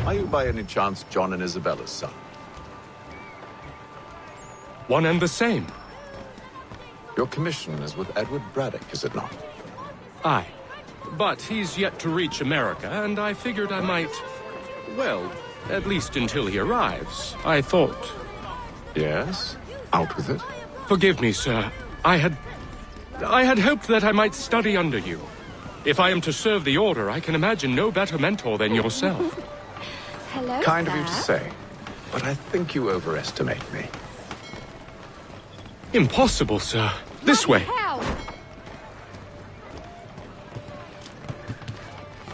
Are you by any chance John and Isabella's son? One and the same. Your commission is with Edward Braddock, is it not? Aye. But he's yet to reach America, and I figured I might... Well, at least until he arrives, I thought. Yes? Out with it. Forgive me, sir. I had hoped that I might study under you. If I am to serve the Order, I can imagine no better mentor than yourself. Hello, Kind sir. of you to say, but I think you overestimate me. Impossible, sir. This way. Hell!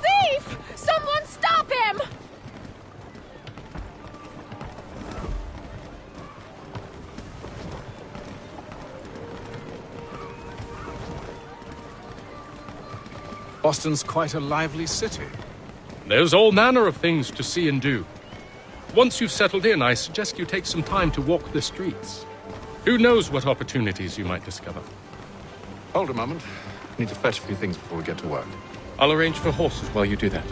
Thief! Someone stop him! Boston's quite a lively city. There's all manner of things to see and do. Once you've settled in, I suggest you take some time to walk the streets. Who knows what opportunities you might discover. Hold a moment. I need to fetch a few things before we get to work. I'll arrange for horses while you do that.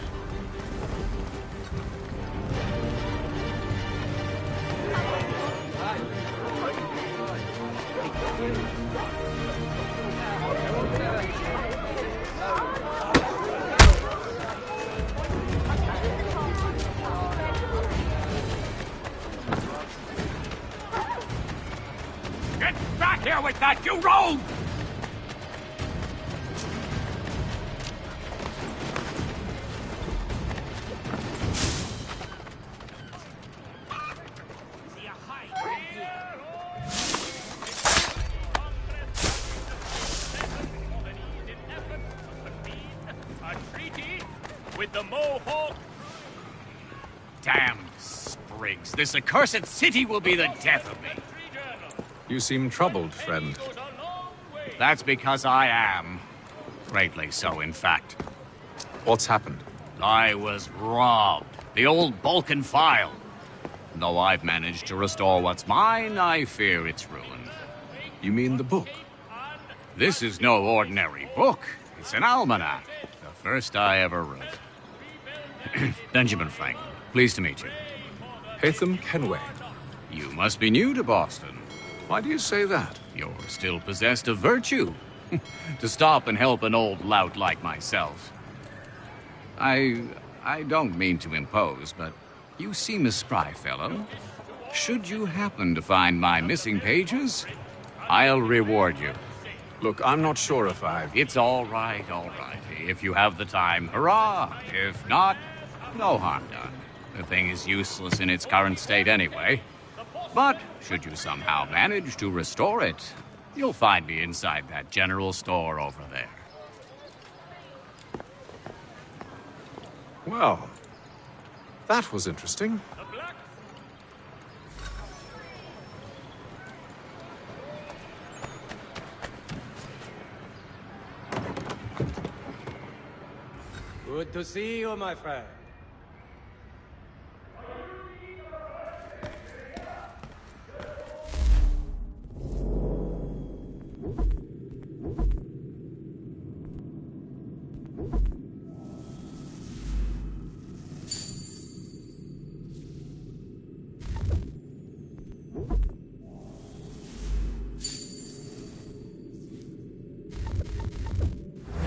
Get back here with that, you rogue! A treaty with the Mohawk. Damn sprigs! This accursed city will be the death of me. You seem troubled, friend. That's because I am. Greatly so, in fact. What's happened? I was robbed. The old Balkan file. Though I've managed to restore what's mine, I fear it's ruined. You mean the book? This is no ordinary book. It's an almanac. The first I ever wrote. Benjamin Franklin, pleased to meet you. Hatham Kenway. You must be new to Boston. Why do you say that? You're still possessed of virtue. To stop and help an old lout like myself. I don't mean to impose, but you seem a spry fellow. Should you happen to find my missing pages, I'll reward you. Look, I'm not sure if It's all right, all right. If you have the time, hurrah! If not, no harm done. The thing is useless in its current state anyway. But should you somehow manage to restore it, you'll find me inside that general store over there. Well, that was interesting. Good to see you, my friend.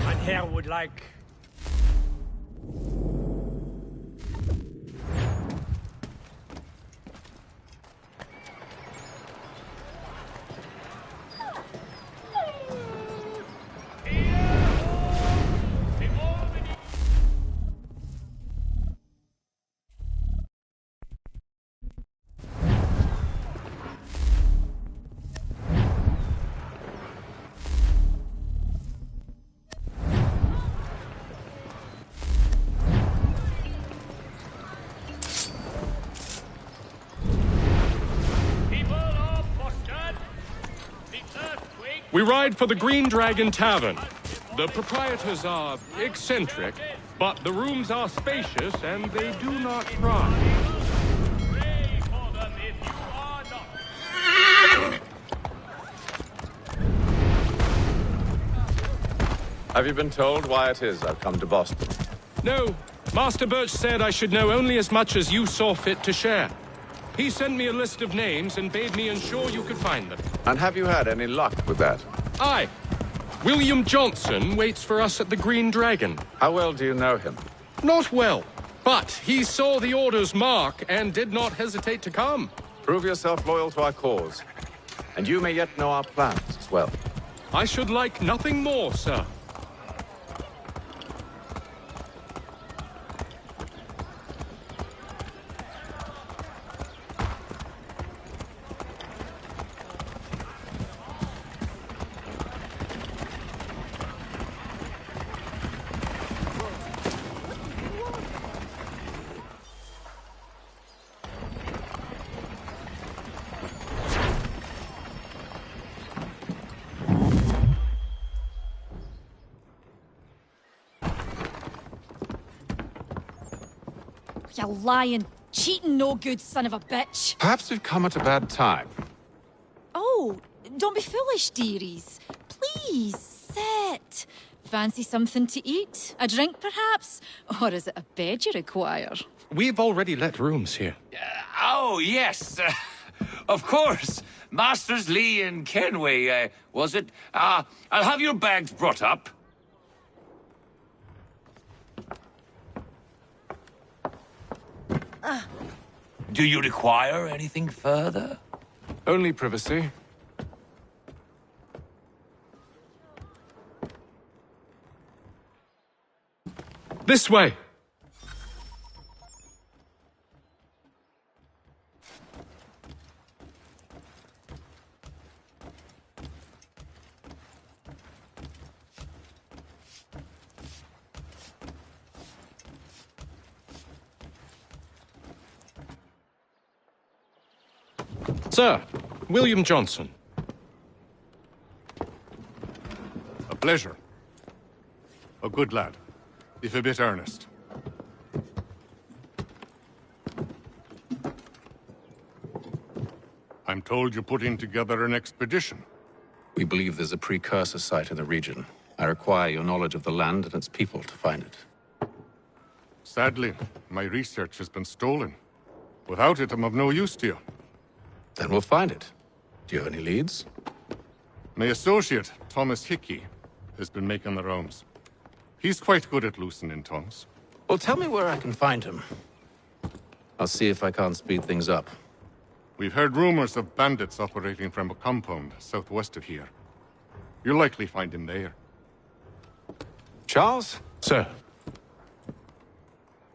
Mein Herr would like... We ride for the Green Dragon Tavern. The proprietors are eccentric, but the rooms are spacious and they do not cry. Have you been told why it is I've come to Boston? No, Master Birch said I should know only as much as you saw fit to share. He sent me a list of names and bade me ensure you could find them. And have you had any luck with that? Aye. William Johnson waits for us at the Green Dragon. How well do you know him? Not well, but he saw the order's mark and did not hesitate to come. Prove yourself loyal to our cause. And you may yet know our plans as well. I should like nothing more, sir. You lying, cheating, no good son of a bitch. Perhaps we've come at a bad time. Oh, don't be foolish, dearies. Please, sit. Fancy something to eat? A drink, perhaps? Or is it a bed you require? We've already let rooms here. Oh, yes. Of course. Masters Lee and Kenway, was it? I'll have your bags brought up. Do you require anything further? Only privacy. This way! Sir, William Johnson. A pleasure. A good lad, if a bit earnest. I'm told you're putting together an expedition. We believe there's a precursor site in the region. I require your knowledge of the land and its people to find it. Sadly, my research has been stolen. Without it, I'm of no use to you. Then we'll find it. Do you have any leads? My associate, Thomas Hickey, has been making the rounds. He's quite good at loosening tongues. Well, tell me where I can find him. I'll see if I can't speed things up. We've heard rumors of bandits operating from a compound southwest of here. You'll likely find him there. Charles? Sir,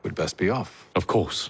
We'd best be off. of course.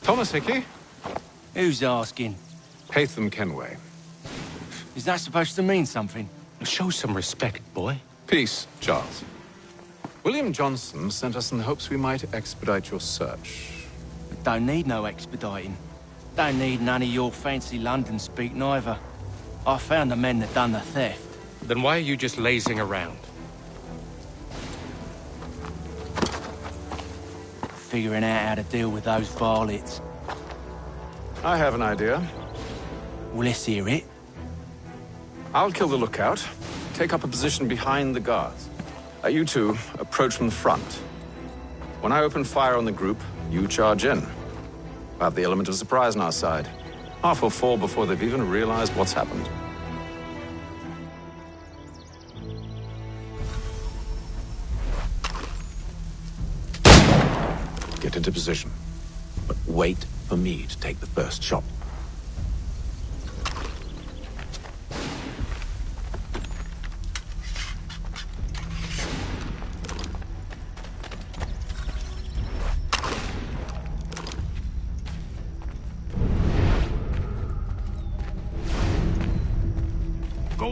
Thomas Hickey? Who's asking? Haytham Kenway. Is that supposed to mean something? Show some respect, boy. Peace, Charles. William Johnson sent us in the hopes we might expedite your search. Don't need no expediting. Don't need none of your fancy London speak neither. I found the men that done the theft. Then why are you just lazing around? Figuring out how to deal with those varlets. I have an idea. Well, let's hear it. I'll kill the lookout, take up a position behind the guards. You two approach from the front. When I open fire on the group, you charge in. We'll have the element of surprise on our side. Half will fall before they've even realized what's happened. Get into position, but wait for me to take the first shot.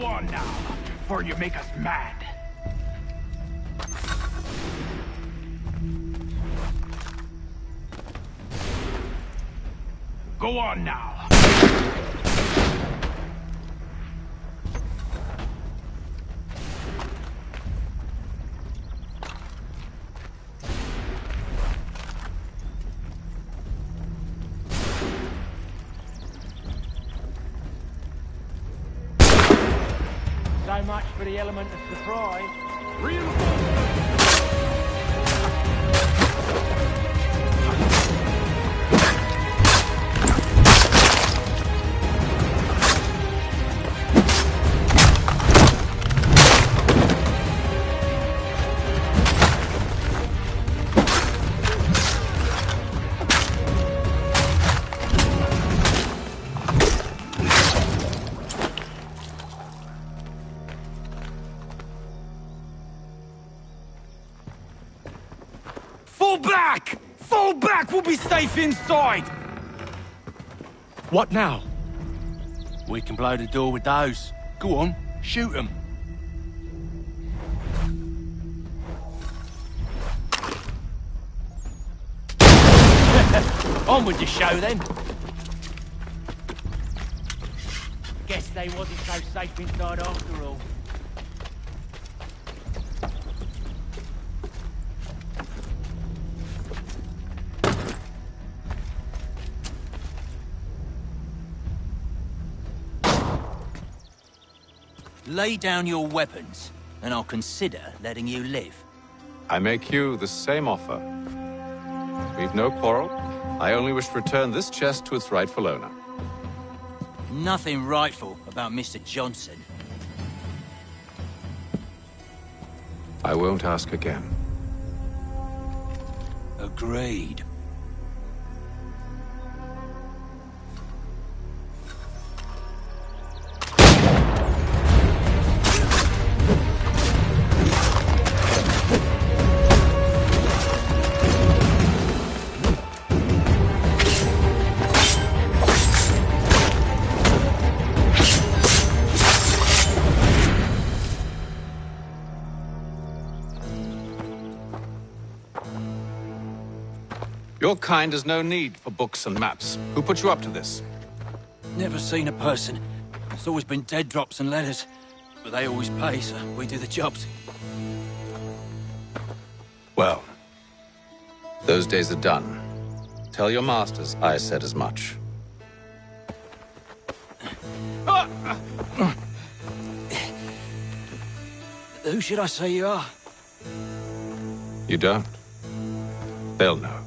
Go on now, before you make us mad. Go on now. So much for the element of surprise. Fall back! Fall back! We'll be safe inside! What now? We can blow the door with those. Go on, shoot them. On with the show then. Guess they wasn't so safe inside after all. Lay down your weapons, and I'll consider letting you live. I make you the same offer. We've no quarrel. I only wish to return this chest to its rightful owner. Nothing rightful about Mr. Johnson. I won't ask again. Agreed. Your kind has no need for books and maps. Who put you up to this? Never seen a person. It's always been dead drops and letters. But they always pay, so we do the jobs. Well, those days are done. Tell your masters I said as much. Who should I say you are? You don't. They'll know.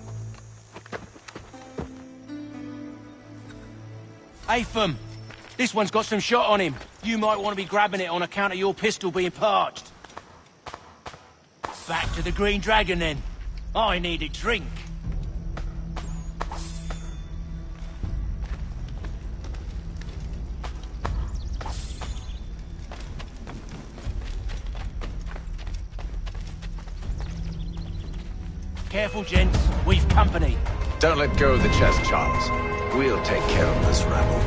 Atham, this one's got some shot on him. You might want to be grabbing it on account of your pistol being parched. Back to the Green Dragon, then. I need a drink. Careful, gents. We've company. Don't let go of the chest, Charles. We'll take care of this rabble.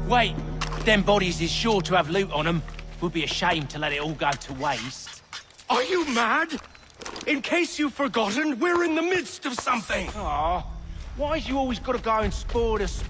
Wait, them bodies is sure to have loot on them. Would be a shame to let it all go to waste. Are you mad? In case you've forgotten, we're in the midst of something. Aw, why's you always gotta go and spoil us?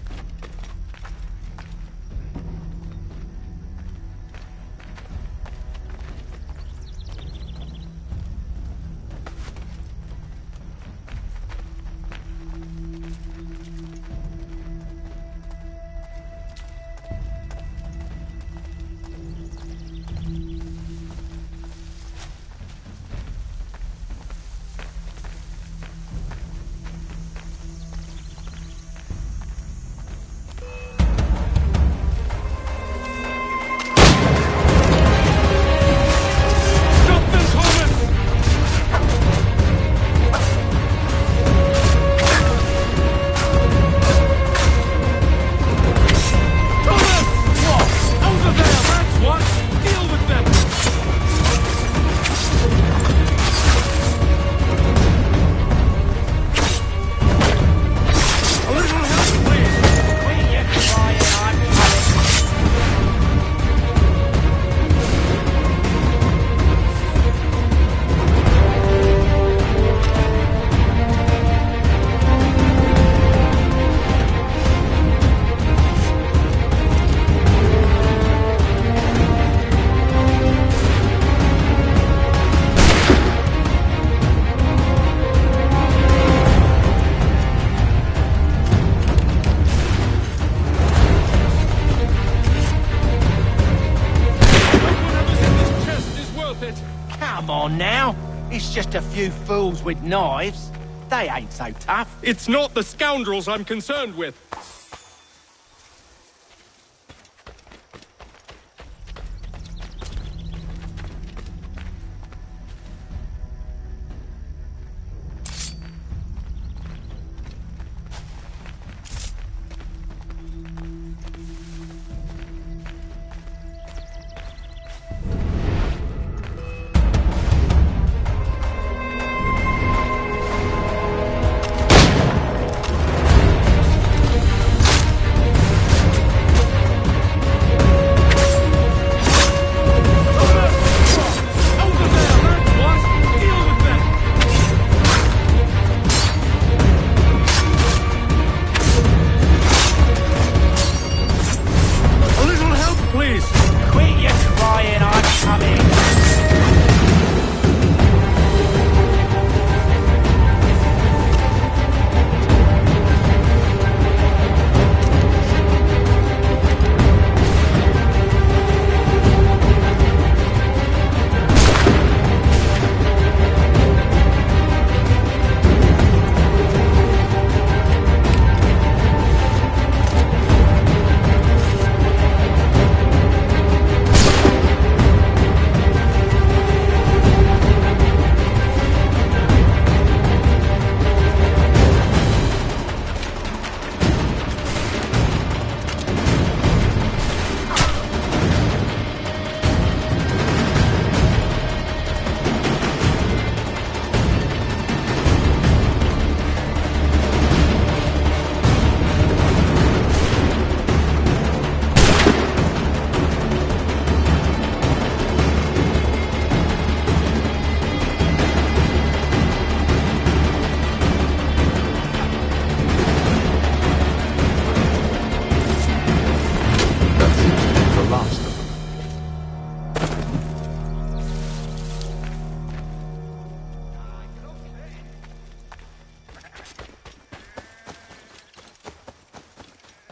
on now. It's just a few fools with knives. They ain't so tough. It's not the scoundrels I'm concerned with.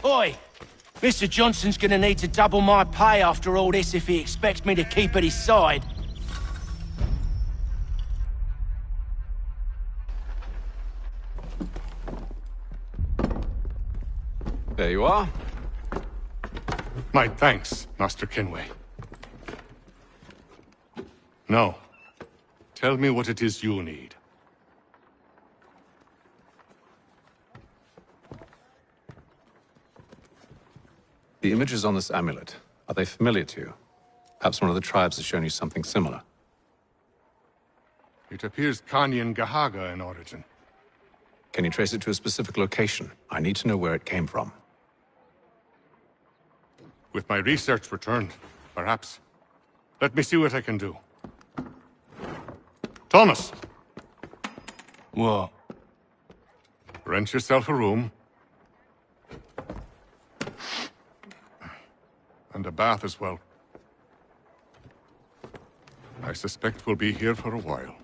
Oi! Mr. Johnson's gonna need to double my pay after all this if he expects me to keep at his side. There you are. My thanks, Master Kenway. Now, tell me what it is you need. The images on this amulet, are they familiar to you? Perhaps one of the tribes has shown you something similar. It appears Kanyan Gahaga in origin. Can you trace it to a specific location? I need to know where it came from. With my research returned, perhaps. Let me see what I can do. Thomas! What? Rent yourself a room. And a bath as well. I suspect we'll be here for a while.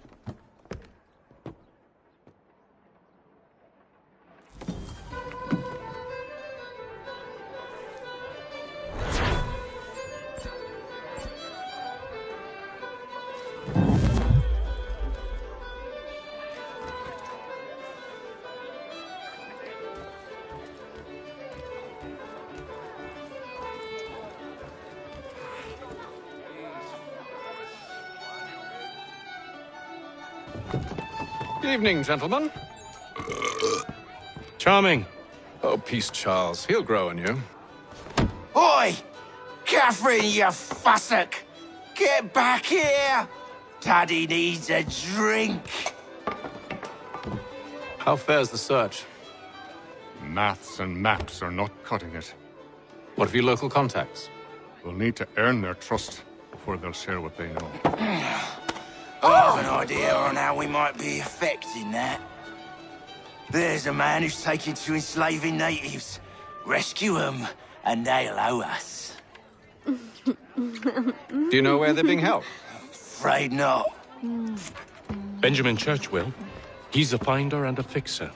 Evening, gentlemen. Charming. Oh, peace, Charles. He'll grow on you. Oi! Catherine, you fussock! Get back here! Daddy needs a drink. How fares the search? Maths and maps are not cutting it. What of your local contacts? We'll need to earn their trust before they'll share what they know. I have an idea on how we might be affecting that. There's a man who's taken to enslaving natives. Rescue them, and they'll owe us. Do you know where they're being held? Afraid not. Benjamin Churchwill. He's a finder and a fixer.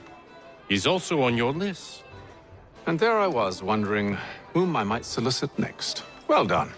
He's also on your list. And there I was, wondering whom I might solicit next. Well done.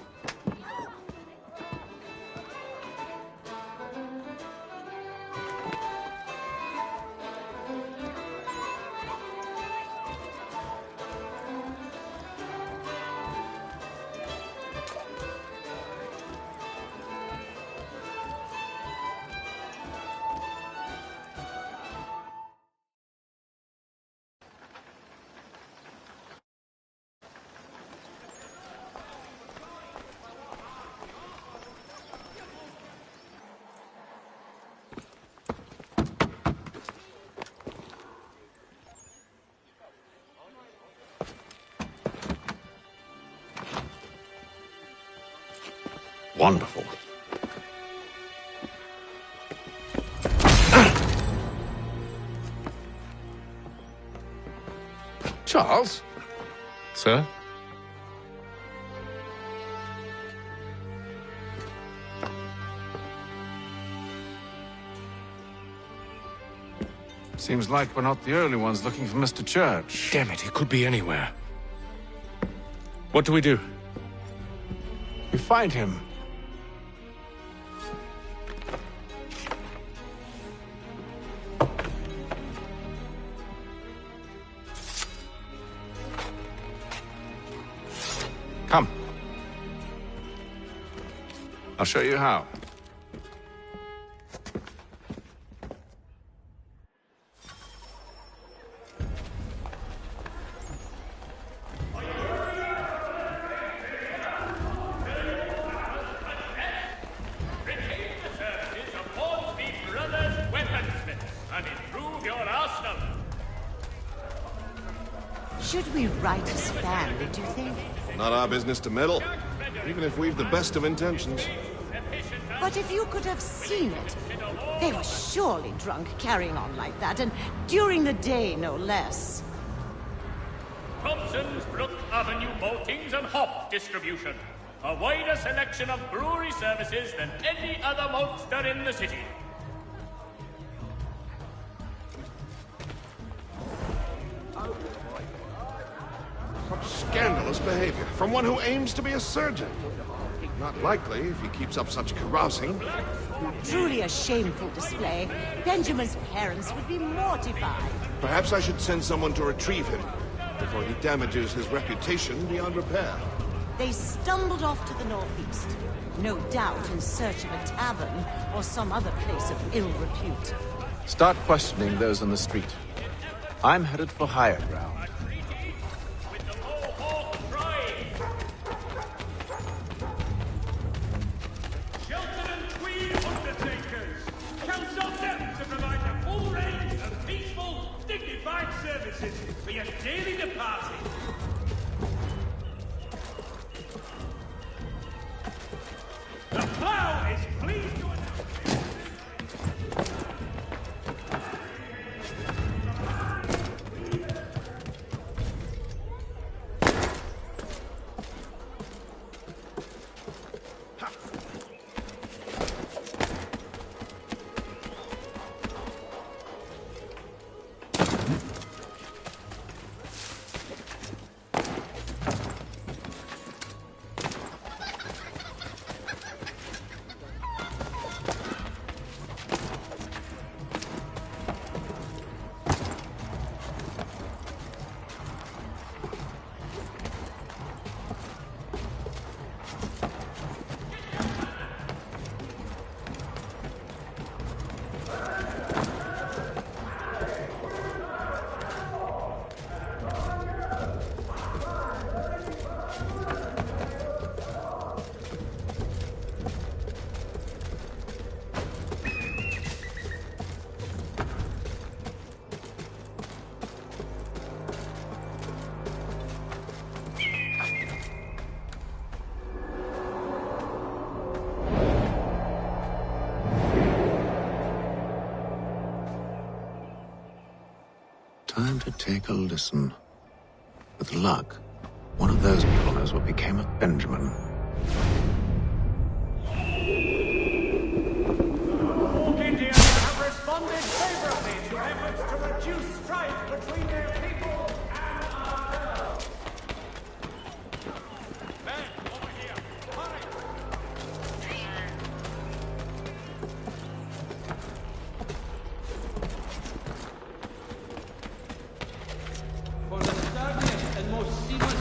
Wonderful. Charles? Sir? Seems like we're not the only ones looking for Mr. Church. Damn it, he could be anywhere. What do we do? We find him. Come. I'll show you how. Should we write his family, do you think? Not our business to meddle, even if we've the best of intentions. But if you could have seen it, they were surely drunk carrying on like that, and during the day, no less. Thompson's Brook Avenue maltings and hop distribution. A wider selection of brewery services than any other maltster in the city. Such scandalous behavior from one who aims to be a surgeon. Not likely if he keeps up such carousing. Truly a shameful display. Benjamin's parents would be mortified. Perhaps I should send someone to retrieve him before he damages his reputation beyond repair. They stumbled off to the northeast, no doubt in search of a tavern or some other place of ill repute. Start questioning those on the street. I'm headed for higher ground. For your daily departing. The plow is pleased to announce Time to take a listen. With luck, one of those people knows what became of Benjamin. Indians have responded favorably to efforts to reduce strife between their people and ourselves. Men, over here, hurry!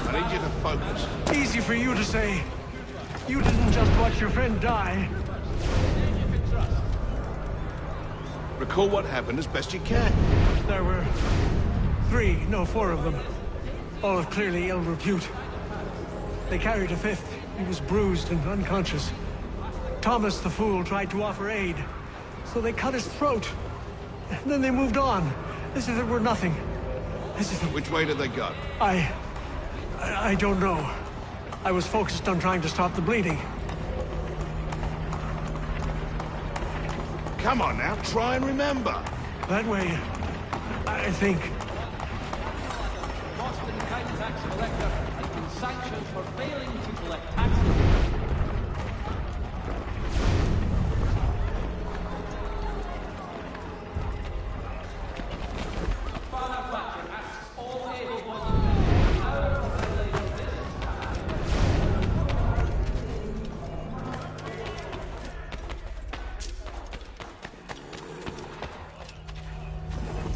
I need you to focus. Easy for you to say. You didn't just watch your friend die. Recall what happened as best you can. There were four of them. All of clearly ill repute. They carried a fifth. He was bruised and unconscious. Thomas the fool tried to offer aid, so they cut his throat. And then they moved on, as if it were nothing. Which way did they go? I don't know. I was focused on trying to stop the bleeding. Come on now, try and remember. That way, I think. Boston County Tax Collector has been sanctioned for failing to collect taxes.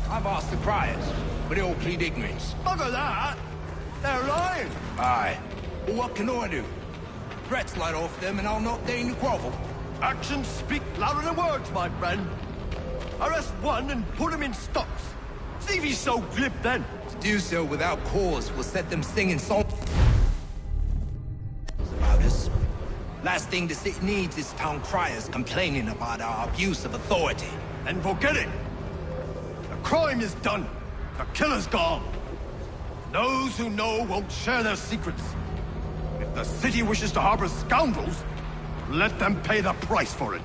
I've asked the criers, but they all plead ignorance. Bugger that! They're lying! Aye. Well, what can I do? Threats light off them and I'll not deign to grovel. Actions speak louder than words, my friend. Arrest one and put him in stocks. See if he's so glib then. To do so without cause will set them singing songs about us. Last thing the city needs is town criers complaining about our abuse of authority. And forget it. The crime is done. The killer's gone. Those who know won't share their secrets. If the city wishes to harbor scoundrels, let them pay the price for it.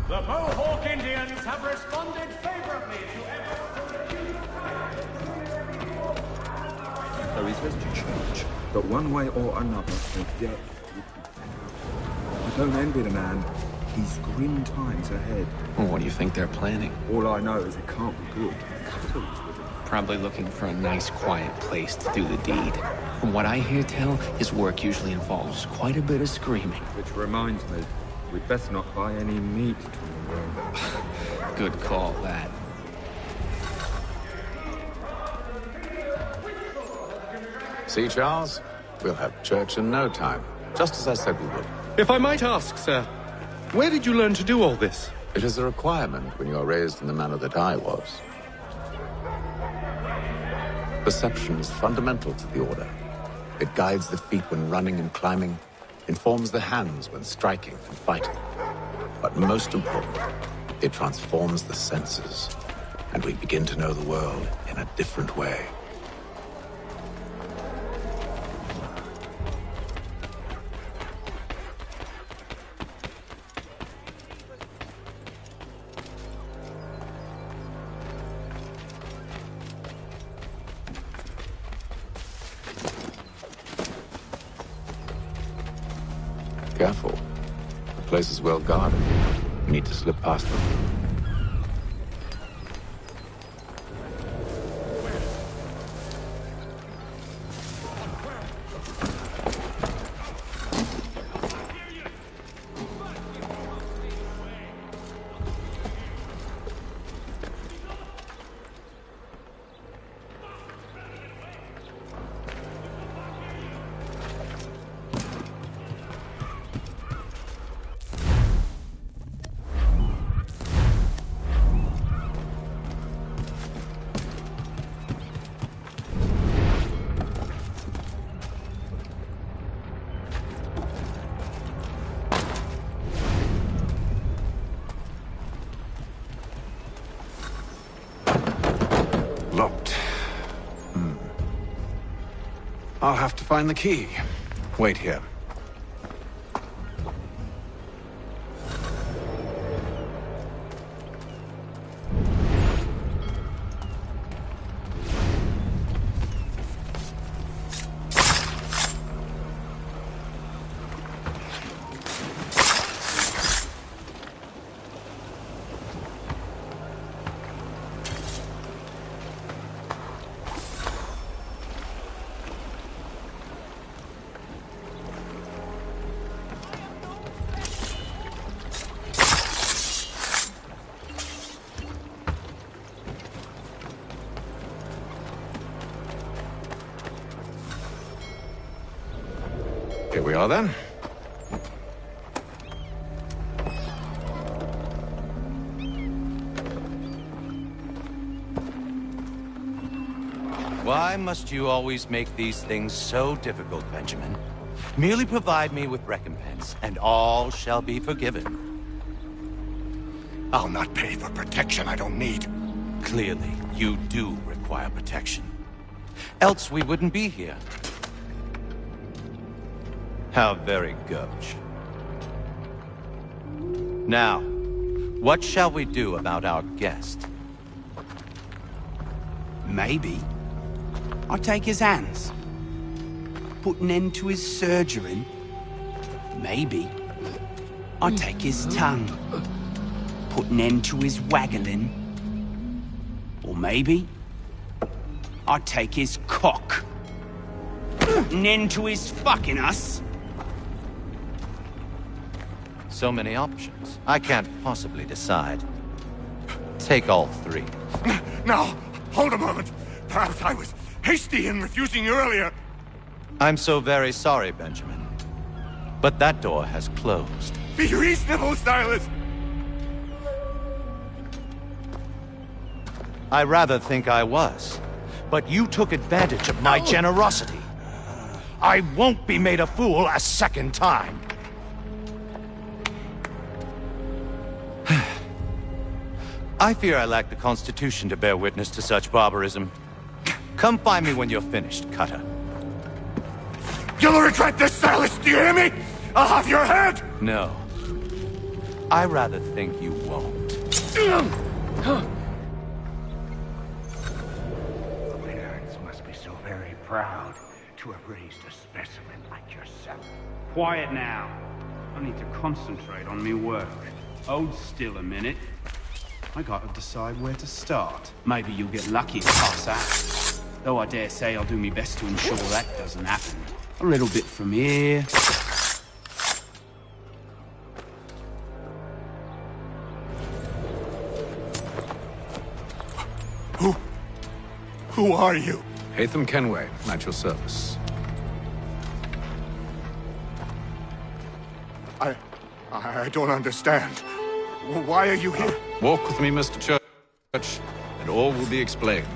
The Mohawk Indians have responded favorably to efforts to reduce There is little change, but one way or another, the debt would be better. I don't envy the man. He's grim times ahead. Well, what do you think they're planning? All I know is it can't be good. Probably looking for a nice, quiet place to do the deed. From what I hear tell, his work usually involves quite a bit of screaming. Which reminds me, we'd best not buy any meat tomorrow. Good call, that. See, Charles? We'll have church in no time, just as I said we would. If I might ask, sir, where did you learn to do all this? It is a requirement when you are raised in the manner that I was. Perception is fundamental to the Order. It guides the feet when running and climbing, informs the hands when striking and fighting. But most important, it transforms the senses, and we begin to know the world in a different way. Careful. The place is well guarded. You need to slip past them. Locked. I'll have to find the key. Wait here. Here we are, then. Why must you always make these things so difficult, Benjamin? Merely provide me with recompense, and all shall be forgiven. I'll not pay for protection I don't need. Clearly, you do require protection. Else we wouldn't be here. How very gauche. Now, what shall we do about our guest? Maybe I take his hands. Put an end to his surgering. Maybe I take his tongue. Put an end to his waggling. Or maybe I take his cock. Put an end to his fucking us. So many options. I can't possibly decide. Take all three. Now, hold a moment. Perhaps I was hasty in refusing you earlier. I'm so very sorry, Benjamin. But that door has closed. Be reasonable, Silas! I rather think I was. But you took advantage of my generosity. I won't be made a fool a second time. I fear I lack the constitution to bear witness to such barbarism. Come find me when you're finished, Cutter. You'll regret this, Silas, do you hear me? I'll have your head! No. I rather think you won't. Clarence must be so very proud to have raised a specimen like yourself. Quiet now. I need to concentrate on me work. Hold still a minute. I gotta decide where to start. Maybe you'll get lucky and pass out. Though I dare say I'll do my best to ensure that doesn't happen. A little bit from here. Who are you? Hatham Kenway, at your service. I don't understand. Why are you here? Walk with me, Mr. Church, and all will be explained.